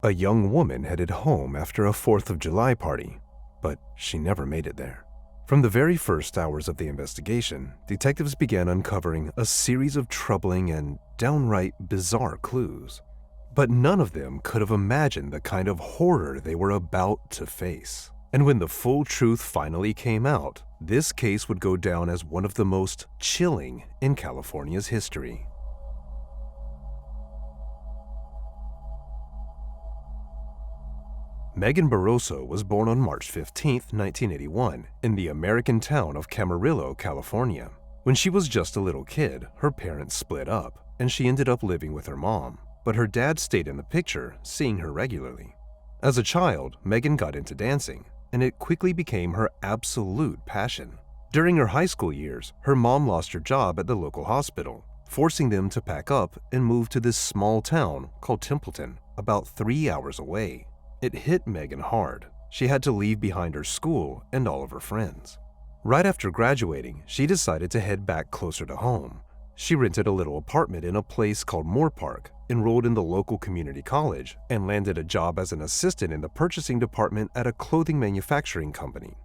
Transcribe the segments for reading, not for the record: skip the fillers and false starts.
A young woman headed home after a 4th of July party, but she never made it there. From the very first hours of the investigation, detectives began uncovering a series of troubling and downright bizarre clues. But none of them could have imagined the kind of horror they were about to face. And when the full truth finally came out, this case would go down as one of the most chilling in California's history. Megan Barosso was born on March 15, 1981, in the American town of Camarillo, California. When she was just a little kid, her parents split up, and she ended up living with her mom, but her dad stayed in the picture, seeing her regularly. As a child, Megan got into dancing, and it quickly became her absolute passion. During her high school years, her mom lost her job at the local hospital, forcing them to pack up and move to this small town called Templeton, about 3 hours away. It hit Megan hard. She had to leave behind her school and all of her friends. Right after graduating, she decided to head back closer to home. She rented a little apartment in a place called Moore Park, enrolled in the local community college, and landed a job as an assistant in the purchasing department at a clothing manufacturing company.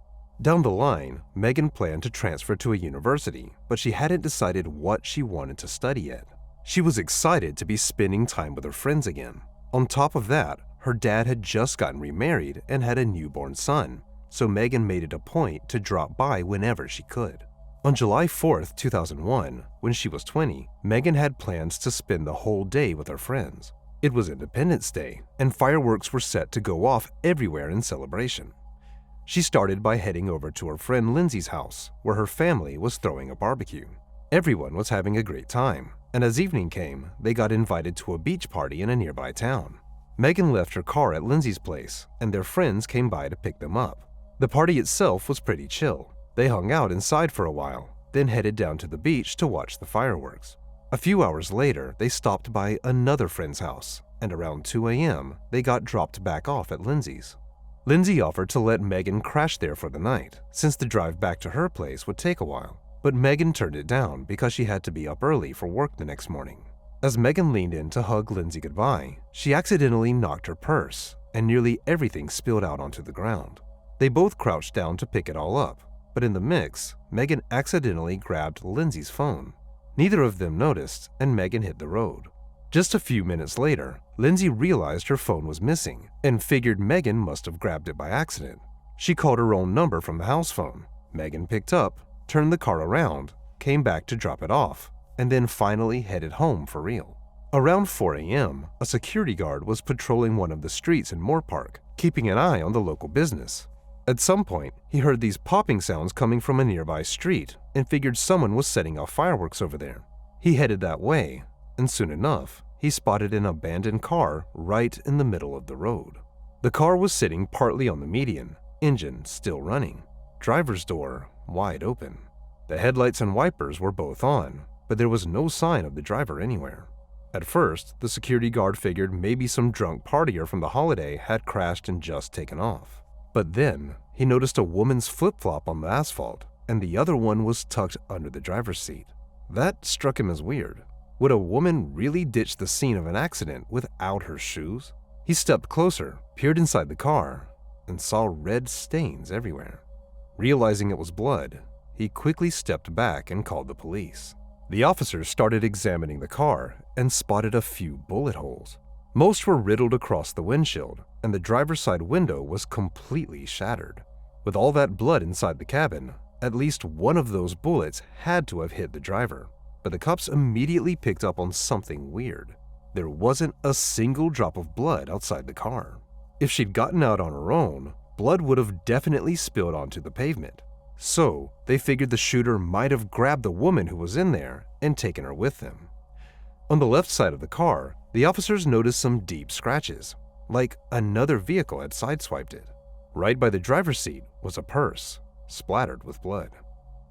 Down the line, Megan planned to transfer to a university, but she hadn't decided what she wanted to study yet. She was excited to be spending time with her friends again. On top of that, her dad had just gotten remarried and had a newborn son, so Megan made it a point to drop by whenever she could. On July 4, 2001, when she was 20, Megan had plans to spend the whole day with her friends. It was Independence Day, and fireworks were set to go off everywhere in celebration. She started by heading over to her friend Lindsay's house, where her family was throwing a barbecue. Everyone was having a great time, and as evening came, they got invited to a beach party in a nearby town. Megan left her car at Lindsay's place, and their friends came by to pick them up. The party itself was pretty chill. They hung out inside for a while, then headed down to the beach to watch the fireworks. A few hours later, they stopped by another friend's house, and around 2 a.m., they got dropped back off at Lindsay's. Lindsay offered to let Megan crash there for the night, since the drive back to her place would take a while, but Megan turned it down because she had to be up early for work the next morning. As Megan leaned in to hug Lindsay goodbye, she accidentally knocked her purse, and nearly everything spilled out onto the ground. They both crouched down to pick it all up, but in the mix, Megan accidentally grabbed Lindsay's phone. Neither of them noticed, and Megan hit the road. Just a few minutes later, Lindsay realized her phone was missing and figured Megan must have grabbed it by accident. She called her own number from the house phone. Megan picked up, turned the car around, came back to drop it off, and then finally headed home for real. Around 4 a.m., a security guard was patrolling one of the streets in Moore Park, keeping an eye on the local business. At some point, he heard these popping sounds coming from a nearby street and figured someone was setting off fireworks over there. He headed that way, and soon enough, he spotted an abandoned car right in the middle of the road. The car was sitting partly on the median, engine still running, driver's door wide open. The headlights and wipers were both on, but there was no sign of the driver anywhere. At first, the security guard figured maybe some drunk partier from the holiday had crashed and just taken off. But then, he noticed a woman's flip-flop on the asphalt, and the other one was tucked under the driver's seat. That struck him as weird. Would a woman really ditch the scene of an accident without her shoes? He stepped closer, peered inside the car, and saw red stains everywhere. Realizing it was blood, he quickly stepped back and called the police. The officers started examining the car and spotted a few bullet holes. Most were riddled across the windshield, and the driver's side window was completely shattered. With all that blood inside the cabin, at least one of those bullets had to have hit the driver. But the cops immediately picked up on something weird. There wasn't a single drop of blood outside the car. If she'd gotten out on her own, blood would have definitely spilled onto the pavement. So, they figured the shooter might have grabbed the woman who was in there and taken her with them. On the left side of the car, the officers noticed some deep scratches, like another vehicle had sideswiped it. Right by the driver's seat was a purse, splattered with blood.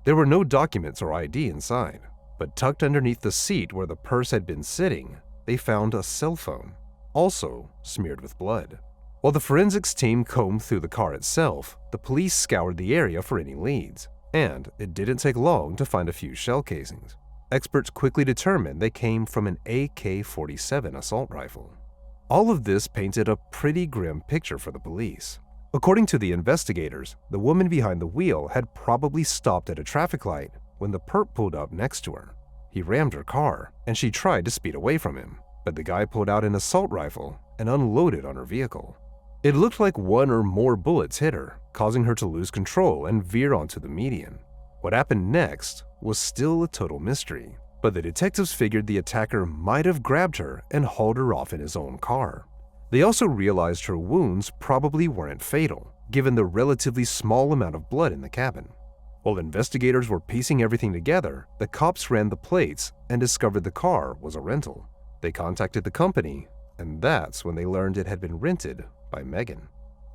There were no documents or ID inside, but tucked underneath the seat where the purse had been sitting, they found a cell phone, also smeared with blood. While the forensics team combed through the car itself, the police scoured the area for any leads, and it didn't take long to find a few shell casings. Experts quickly determined they came from an AK-47 assault rifle. All of this painted a pretty grim picture for the police. According to the investigators, the woman behind the wheel had probably stopped at a traffic light when the perp pulled up next to her. He rammed her car, and she tried to speed away from him, but the guy pulled out an assault rifle and unloaded on her vehicle. It looked like one or more bullets hit her, causing her to lose control and veer onto the median. What happened next was still a total mystery, but the detectives figured the attacker might have grabbed her and hauled her off in his own car. They also realized her wounds probably weren't fatal, given the relatively small amount of blood in the cabin. While investigators were piecing everything together, the cops ran the plates and discovered the car was a rental. They contacted the company, and that's when they learned it had been rented by Megan.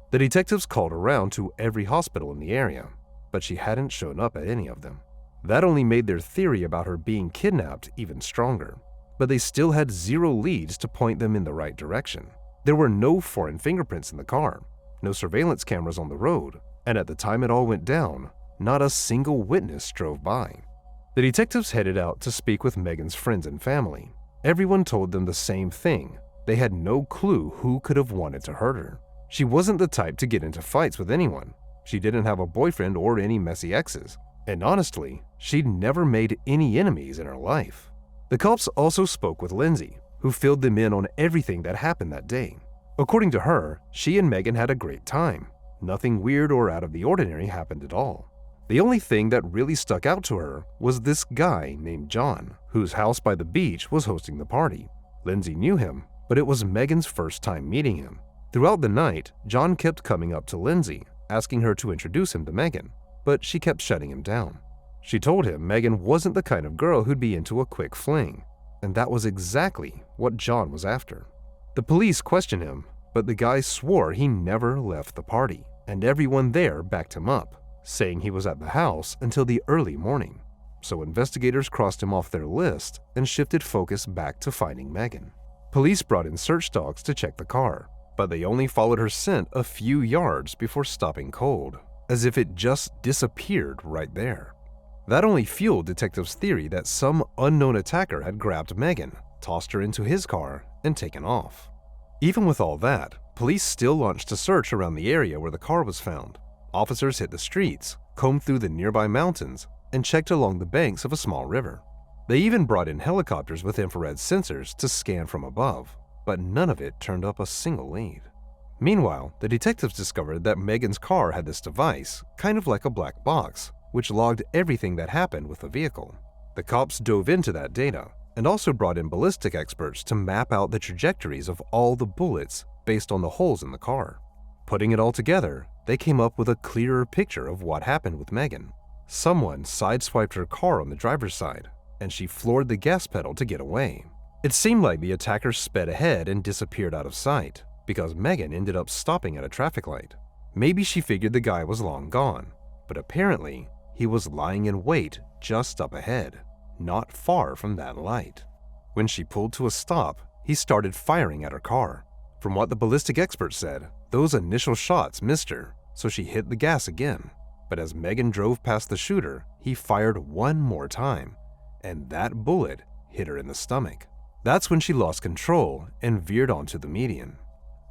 The detectives called around to every hospital in the area, but she hadn't shown up at any of them. That only made their theory about her being kidnapped even stronger, but they still had zero leads to point them in the right direction. There were no foreign fingerprints in the car, no surveillance cameras on the road, and at the time it all went down, not a single witness drove by. The detectives headed out to speak with Megan's friends and family. Everyone told them the same thing. They had no clue who could have wanted to hurt her. She wasn't the type to get into fights with anyone. She didn't have a boyfriend or any messy exes. And honestly, she'd never made any enemies in her life. The cops also spoke with Lindsay, who filled them in on everything that happened that day. According to her, she and Megan had a great time. Nothing weird or out of the ordinary happened at all. The only thing that really stuck out to her was this guy named John, whose house by the beach was hosting the party. Lindsay knew him, but it was Megan's first time meeting him. Throughout the night, John kept coming up to Lindsay, asking her to introduce him to Megan, but she kept shutting him down. She told him Megan wasn't the kind of girl who'd be into a quick fling, and that was exactly what John was after. The police questioned him, but the guy swore he never left the party, and everyone there backed him up, saying he was at the house until the early morning. So investigators crossed him off their list and shifted focus back to finding Megan. Police brought in search dogs to check the car, but they only followed her scent a few yards before stopping cold, as if it just disappeared right there. That only fueled detectives' theory that some unknown attacker had grabbed Megan, tossed her into his car, and taken off. Even with all that, police still launched a search around the area where the car was found. Officers hit the streets, combed through the nearby mountains, and checked along the banks of a small river. They even brought in helicopters with infrared sensors to scan from above, but none of it turned up a single lead. Meanwhile, the detectives discovered that Megan's car had this device, kind of like a black box, which logged everything that happened with the vehicle. The cops dove into that data and also brought in ballistic experts to map out the trajectories of all the bullets based on the holes in the car. Putting it all together, they came up with a clearer picture of what happened with Megan. Someone sideswiped her car on the driver's side, and she floored the gas pedal to get away. It seemed like the attacker sped ahead and disappeared out of sight, because Megan ended up stopping at a traffic light. Maybe she figured the guy was long gone, but apparently he was lying in wait just up ahead, not far from that light. When she pulled to a stop, he started firing at her car. From what the ballistic expert said, those initial shots missed her, so she hit the gas again. But as Megan drove past the shooter, he fired one more time, and that bullet hit her in the stomach. That's when she lost control and veered onto the median.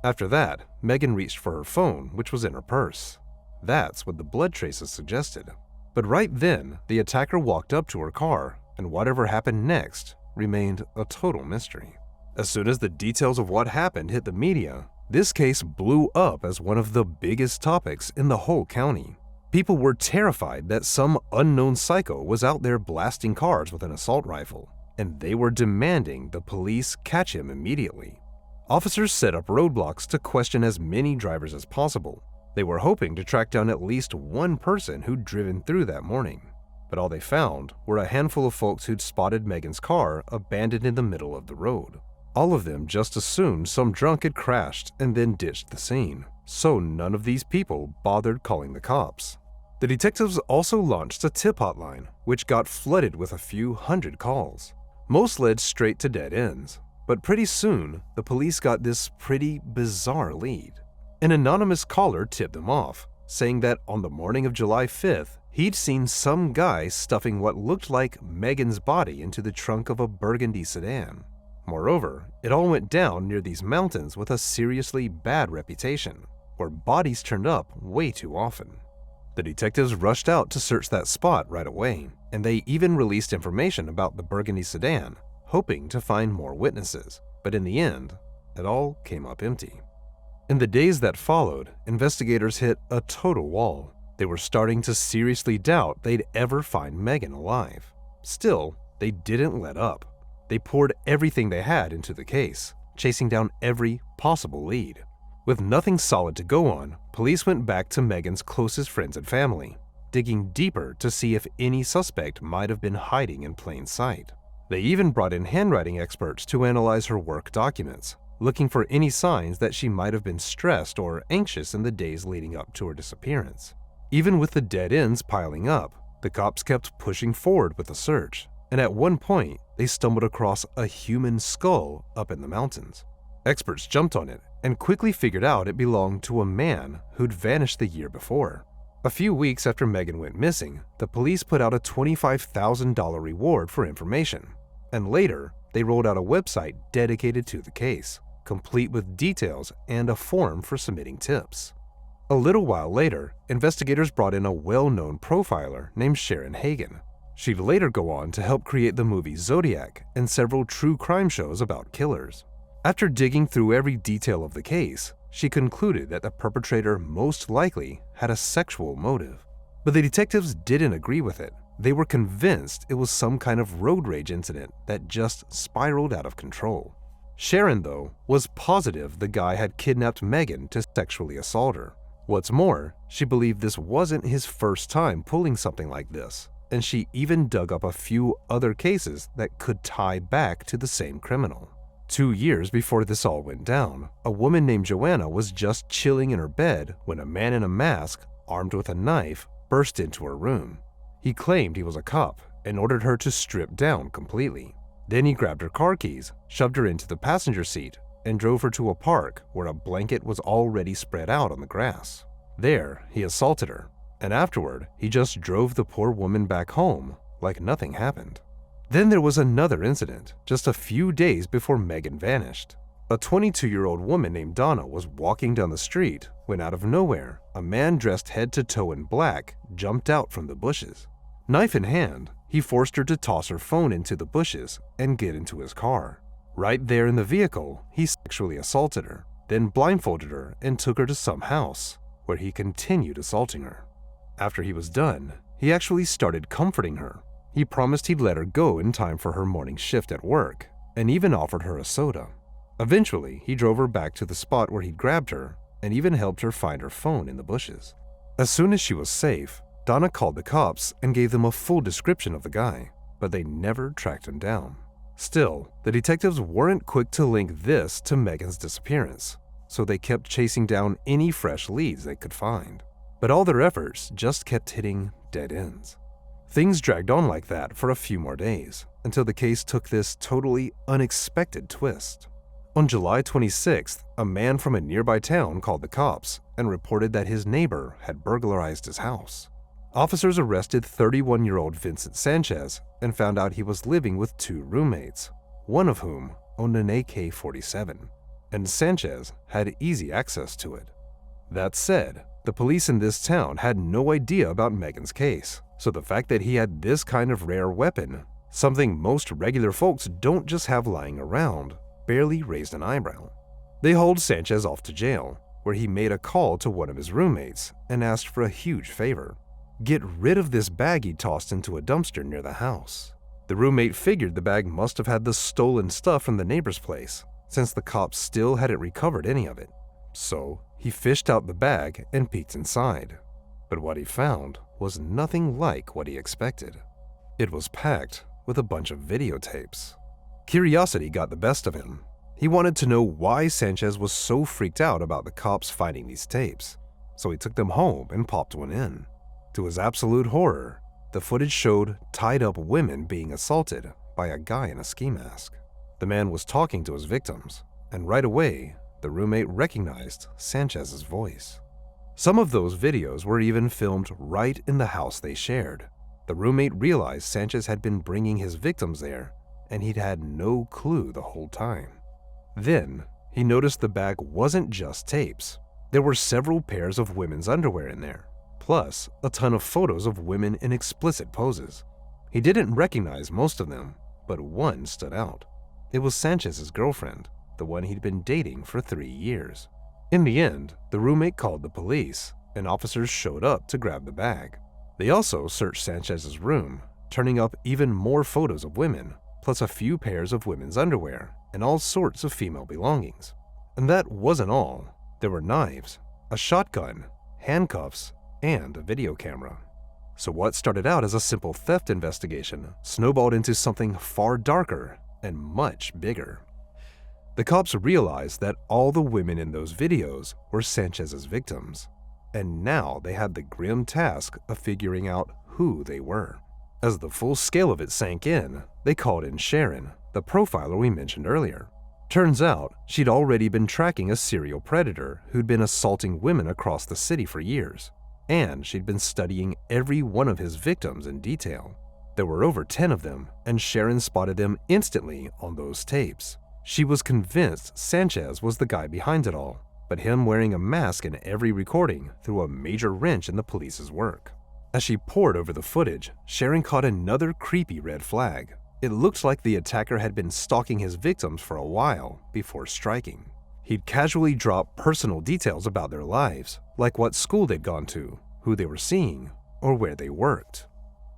After that, Megan reached for her phone, which was in her purse. That's what the blood traces suggested. But right then, the attacker walked up to her car, and whatever happened next remained a total mystery. As soon as the details of what happened hit the media, this case blew up as one of the biggest topics in the whole county. People were terrified that some unknown psycho was out there blasting cars with an assault rifle, and they were demanding the police catch him immediately. Officers set up roadblocks to question as many drivers as possible. They were hoping to track down at least one person who'd driven through that morning, but all they found were a handful of folks who'd spotted Megan's car abandoned in the middle of the road. All of them just assumed some drunk had crashed and then ditched the scene, so none of these people bothered calling the cops. The detectives also launched a tip hotline, which got flooded with a few hundred calls. Most led straight to dead ends, but pretty soon, the police got this pretty bizarre lead. An anonymous caller tipped them off, saying that on the morning of July 5th, he'd seen some guy stuffing what looked like Megan's body into the trunk of a burgundy sedan. Moreover, it all went down near these mountains with a seriously bad reputation, where bodies turned up way too often. The detectives rushed out to search that spot right away, and they even released information about the burgundy sedan, hoping to find more witnesses, but in the end, it all came up empty. In the days that followed, investigators hit a total wall. They were starting to seriously doubt they'd ever find Megan alive. Still, they didn't let up. They poured everything they had into the case, chasing down every possible lead. With nothing solid to go on, police went back to Megan's closest friends and family, digging deeper to see if any suspect might have been hiding in plain sight. They even brought in handwriting experts to analyze her work documents, looking for any signs that she might have been stressed or anxious in the days leading up to her disappearance. Even with the dead ends piling up, the cops kept pushing forward with the search, and at one point, they stumbled across a human skull up in the mountains. Experts jumped on it and quickly figured out it belonged to a man who'd vanished the year before. A few weeks after Megan went missing, the police put out a $25,000 reward for information, and later, they rolled out a website dedicated to the case, complete with details and a form for submitting tips. A little while later, investigators brought in a well-known profiler named Sharon Hagen. She'd later go on to help create the movie Zodiac and several true crime shows about killers. After digging through every detail of the case, she concluded that the perpetrator most likely had a sexual motive. But the detectives didn't agree with it. They were convinced it was some kind of road rage incident that just spiraled out of control. Sharon, though, was positive the guy had kidnapped Megan to sexually assault her. What's more, she believed this wasn't his first time pulling something like this, and she even dug up a few other cases that could tie back to the same criminal. 2 years before this all went down, a woman named Joanna was just chilling in her bed when a man in a mask, armed with a knife, burst into her room. He claimed he was a cop and ordered her to strip down completely. Then he grabbed her car keys, shoved her into the passenger seat, and drove her to a park where a blanket was already spread out on the grass. There, he assaulted her, and afterward, he just drove the poor woman back home like nothing happened. Then there was another incident, just a few days before Megan vanished. A 22-year-old woman named Donna was walking down the street when out of nowhere, a man dressed head to toe in black jumped out from the bushes. Knife in hand, he forced her to toss her phone into the bushes and get into his car. Right there in the vehicle, he sexually assaulted her, then blindfolded her and took her to some house, where he continued assaulting her. After he was done, he actually started comforting her. He promised he'd let her go in time for her morning shift at work, and even offered her a soda. Eventually, he drove her back to the spot where he'd grabbed her, and even helped her find her phone in the bushes. As soon as she was safe, Donna called the cops and gave them a full description of the guy, but they never tracked him down. Still, the detectives weren't quick to link this to Megan's disappearance, so they kept chasing down any fresh leads they could find. But all their efforts just kept hitting dead ends. Things dragged on like that for a few more days, until the case took this totally unexpected twist. On July 26th, a man from a nearby town called the cops and reported that his neighbor had burglarized his house. Officers arrested 31-year-old Vincent Sanchez and found out he was living with 2 roommates, one of whom owned an AK-47, and Sanchez had easy access to it. That said, the police in this town had no idea about Megan's case, so the fact that he had this kind of rare weapon, something most regular folks don't just have lying around, barely raised an eyebrow. They hauled Sanchez off to jail, where he made a call to one of his roommates and asked for a huge favor: get rid of this bag he tossed into a dumpster near the house. The roommate figured the bag must have had the stolen stuff from the neighbor's place, since the cops still hadn't recovered any of it. So he fished out the bag and peeked inside. But what he found was nothing like what he expected. It was packed with a bunch of videotapes. Curiosity got the best of him. He wanted to know why Sanchez was so freaked out about the cops finding these tapes, so he took them home and popped one in. To his absolute horror, the footage showed tied-up women being assaulted by a guy in a ski mask. The man was talking to his victims, and right away, the roommate recognized Sanchez's voice. Some of those videos were even filmed right in the house they shared. The roommate realized Sanchez had been bringing his victims there and he'd had no clue the whole time. Then, he noticed the bag wasn't just tapes. There were several pairs of women's underwear in there, plus a ton of photos of women in explicit poses. He didn't recognize most of them, but one stood out. It was Sanchez's girlfriend, the one he'd been dating for 3 years. In the end, the roommate called the police, and officers showed up to grab the bag. They also searched Sanchez's room, turning up even more photos of women, plus a few pairs of women's underwear and all sorts of female belongings. And that wasn't all. There were knives, a shotgun, handcuffs, and a video camera. So what started out as a simple theft investigation snowballed into something far darker and much bigger. The cops realized that all the women in those videos were Sanchez's victims, and now they had the grim task of figuring out who they were. As the full scale of it sank in, they called in Sharon, the profiler we mentioned earlier. Turns out, she'd already been tracking a serial predator who'd been assaulting women across the city for years, and she'd been studying every one of his victims in detail. There were over 10 of them, and Sharon spotted them instantly on those tapes. She was convinced Sanchez was the guy behind it all, but him wearing a mask in every recording threw a major wrench in the police's work. As she pored over the footage, Sharon caught another creepy red flag. It looked like the attacker had been stalking his victims for a while before striking. He'd casually drop personal details about their lives, like what school they'd gone to, who they were seeing, or where they worked.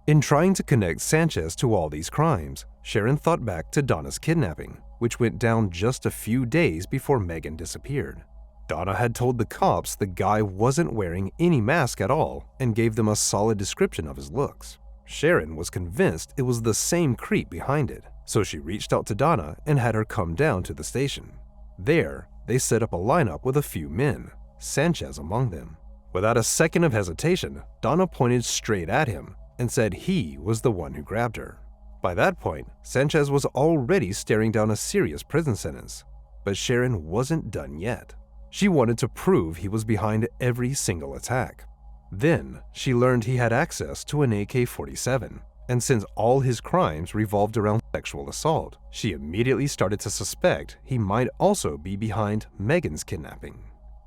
In trying to connect Sanchez to all these crimes, Sharon thought back to Donna's kidnapping, which went down just a few days before Megan disappeared. Donna had told the cops the guy wasn't wearing any mask at all and gave them a solid description of his looks. Sharon was convinced it was the same creep behind it, so she reached out to Donna and had her come down to the station. There, they set up a lineup with a few men, Sanchez among them. Without a second of hesitation, Donna pointed straight at him and said he was the one who grabbed her. By that point, Sanchez was already staring down a serious prison sentence, but Sharon wasn't done yet. She wanted to prove he was behind every single attack. Then, she learned he had access to an AK-47, and since all his crimes revolved around sexual assault, she immediately started to suspect he might also be behind Megan's kidnapping.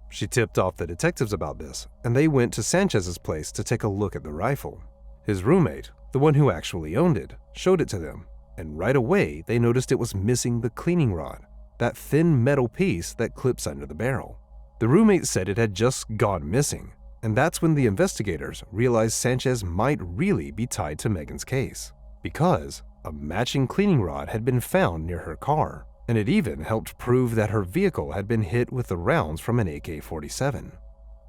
She tipped off the detectives about this, and they went to Sanchez's place to take a look at the rifle. His roommate, the one who actually owned it, showed it to them, and right away they noticed it was missing the cleaning rod, that thin metal piece that clips under the barrel. The roommate said it had just gone missing, and that's when the investigators realized Sanchez might really be tied to Megan's case, because a matching cleaning rod had been found near her car, and it even helped prove that her vehicle had been hit with the rounds from an AK-47.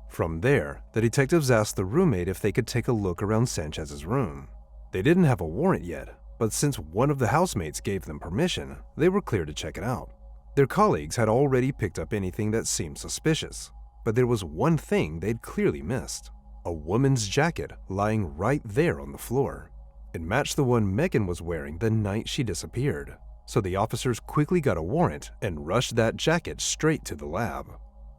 From there, the detectives asked the roommate if they could take a look around Sanchez's room. They didn't have a warrant yet, but since one of the housemates gave them permission, they were clear to check it out. Their colleagues had already picked up anything that seemed suspicious, but there was one thing they'd clearly missed: a woman's jacket lying right there on the floor. It matched the one Megan was wearing the night she disappeared, so the officers quickly got a warrant and rushed that jacket straight to the lab.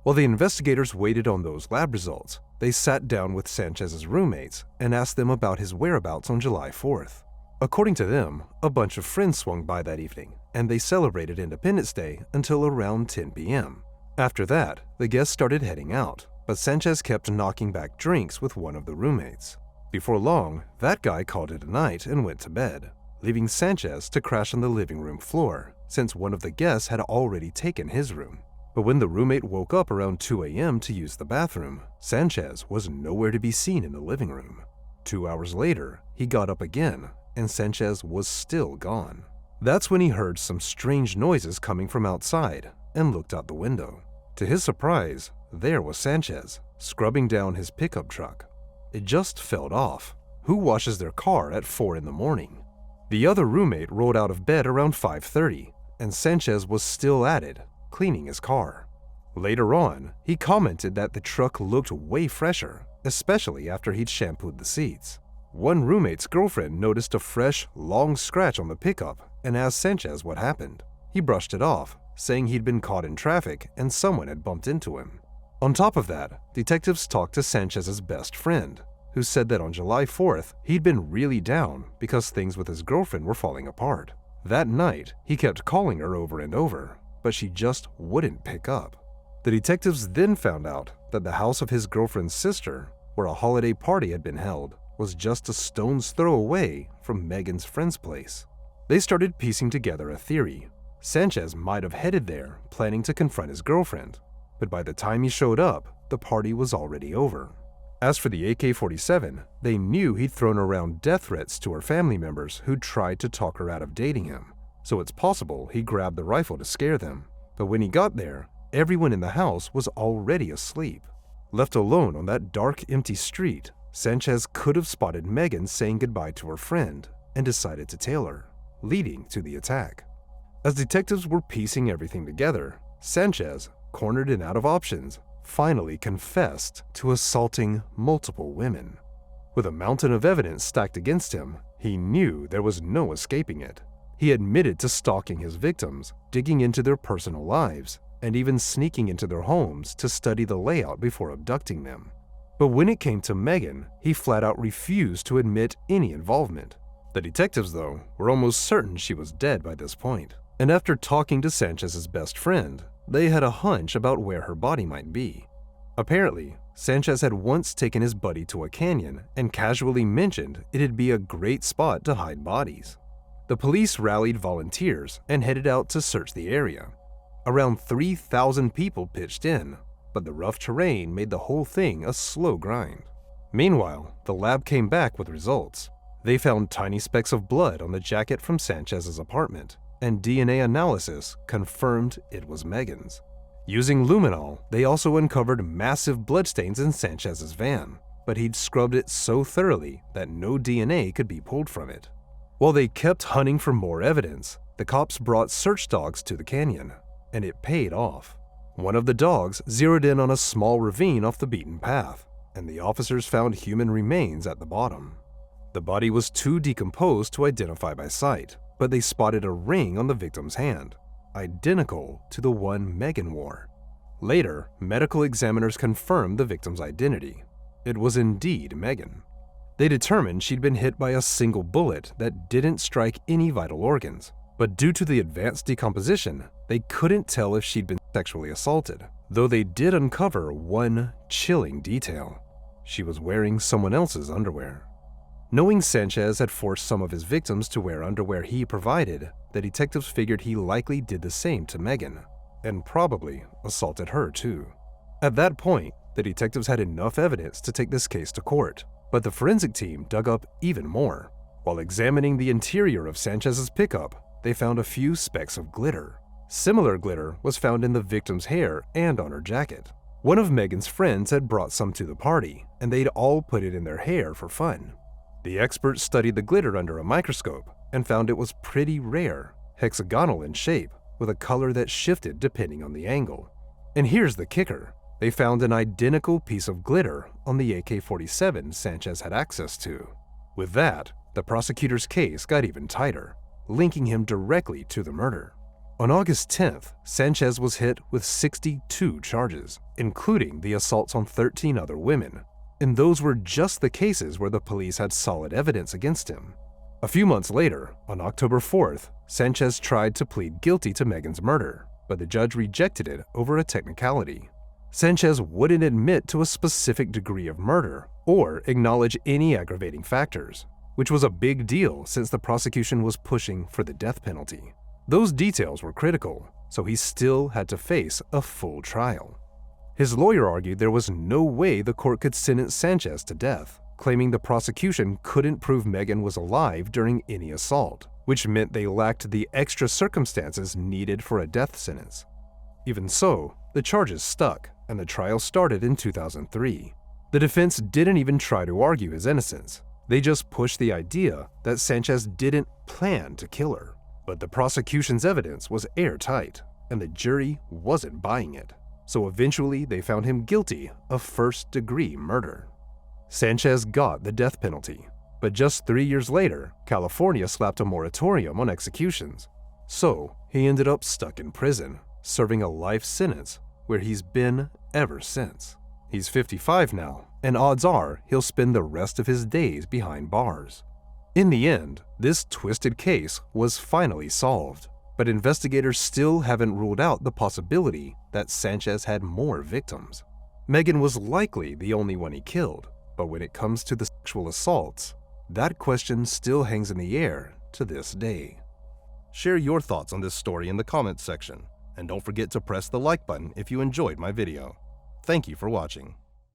While the investigators waited on those lab results, they sat down with Sanchez's roommates and asked them about his whereabouts on July 4th. According to them, a bunch of friends swung by that evening, and they celebrated Independence Day until around 10 p.m. After that, the guests started heading out, but Sanchez kept knocking back drinks with one of the roommates. Before long, that guy called it a night and went to bed, leaving Sanchez to crash on the living room floor, since one of the guests had already taken his room. But when the roommate woke up around 2 a.m. to use the bathroom, Sanchez was nowhere to be seen in the living room. 2 hours later, he got up again, and Sanchez was still gone. That's when he heard some strange noises coming from outside and looked out the window. To his surprise, there was Sanchez, scrubbing down his pickup truck. It just felt off. Who washes their car at 4 in the morning? The other roommate rolled out of bed around 5:30, and Sanchez was still at it, cleaning his car. Later on, he commented that the truck looked way fresher, especially after he'd shampooed the seats. One roommate's girlfriend noticed a fresh, long scratch on the pickup and asked Sanchez what happened. He brushed it off, saying he'd been caught in traffic and someone had bumped into him. On top of that, detectives talked to Sanchez's best friend, who said that on July 4th, he'd been really down because things with his girlfriend were falling apart. That night, he kept calling her over and over, but she just wouldn't pick up. The detectives then found out that the house of his girlfriend's sister, where a holiday party had been held, was just a stone's throw away from Megan's friend's place. They started piecing together a theory. Sanchez might have headed there, planning to confront his girlfriend, but by the time he showed up, the party was already over. As for the AK-47, they knew he'd thrown around death threats to her family members who'd tried to talk her out of dating him, so it's possible he grabbed the rifle to scare them. But when he got there, everyone in the house was already asleep. Left alone on that dark, empty street, Sanchez could have spotted Megan saying goodbye to her friend and decided to tail her, leading to the attack. As detectives were piecing everything together, Sanchez, cornered and out of options, finally confessed to assaulting multiple women. With a mountain of evidence stacked against him, he knew there was no escaping it. He admitted to stalking his victims, digging into their personal lives, and even sneaking into their homes to study the layout before abducting them. But when it came to Megan, he flat out refused to admit any involvement. The detectives, though, were almost certain she was dead by this point, and after talking to Sanchez's best friend, they had a hunch about where her body might be. Apparently, Sanchez had once taken his buddy to a canyon and casually mentioned it'd be a great spot to hide bodies. The police rallied volunteers and headed out to search the area. Around 3,000 people pitched in, but the rough terrain made the whole thing a slow grind. Meanwhile, the lab came back with results. They found tiny specks of blood on the jacket from Sanchez's apartment, and DNA analysis confirmed it was Megan's. Using luminol, they also uncovered massive bloodstains in Sanchez's van, but he'd scrubbed it so thoroughly that no DNA could be pulled from it. While they kept hunting for more evidence, the cops brought search dogs to the canyon, and it paid off. One of the dogs zeroed in on a small ravine off the beaten path, and the officers found human remains at the bottom. The body was too decomposed to identify by sight, but they spotted a ring on the victim's hand, identical to the one Megan wore. Later, medical examiners confirmed the victim's identity. It was indeed Megan. They determined she'd been hit by a single bullet that didn't strike any vital organs, but due to the advanced decomposition, they couldn't tell if she'd been sexually assaulted, though they did uncover one chilling detail. She was wearing someone else's underwear. Knowing Sanchez had forced some of his victims to wear underwear he provided, the detectives figured he likely did the same to Megan, and probably assaulted her too. At that point, the detectives had enough evidence to take this case to court, but the forensic team dug up even more. While examining the interior of Sanchez's pickup, they found a few specks of glitter. Similar glitter was found in the victim's hair and on her jacket. One of Megan's friends had brought some to the party, and they'd all put it in their hair for fun. The experts studied the glitter under a microscope and found it was pretty rare, hexagonal in shape, with a color that shifted depending on the angle. And here's the kicker. They found an identical piece of glitter on the AK-47 Sanchez had access to. With that, the prosecutor's case got even tighter, linking him directly to the murder. On August 10th, Sanchez was hit with 62 charges, including the assaults on 13 other women, and those were just the cases where the police had solid evidence against him. A few months later, on October 4th, Sanchez tried to plead guilty to Megan's murder, but the judge rejected it over a technicality. Sanchez wouldn't admit to a specific degree of murder or acknowledge any aggravating factors, which was a big deal since the prosecution was pushing for the death penalty. Those details were critical, so he still had to face a full trial. His lawyer argued there was no way the court could sentence Sanchez to death, claiming the prosecution couldn't prove Megan was alive during any assault, which meant they lacked the extra circumstances needed for a death sentence. Even so, the charges stuck, and the trial started in 2003. The defense didn't even try to argue his innocence. They just pushed the idea that Sanchez didn't plan to kill her. But the prosecution's evidence was airtight, and the jury wasn't buying it. So eventually they found him guilty of first-degree murder. Sanchez got the death penalty, but just 3 years later, California slapped a moratorium on executions. So he ended up stuck in prison, serving a life sentence where he's been ever since. He's 55 now, and odds are he'll spend the rest of his days behind bars. In the end, this twisted case was finally solved, but investigators still haven't ruled out the possibility that Sanchez had more victims. Megan was likely the only one he killed, but when it comes to the sexual assaults, that question still hangs in the air to this day. Share your thoughts on this story in the comments section, and don't forget to press the like button if you enjoyed my video. Thank you for watching.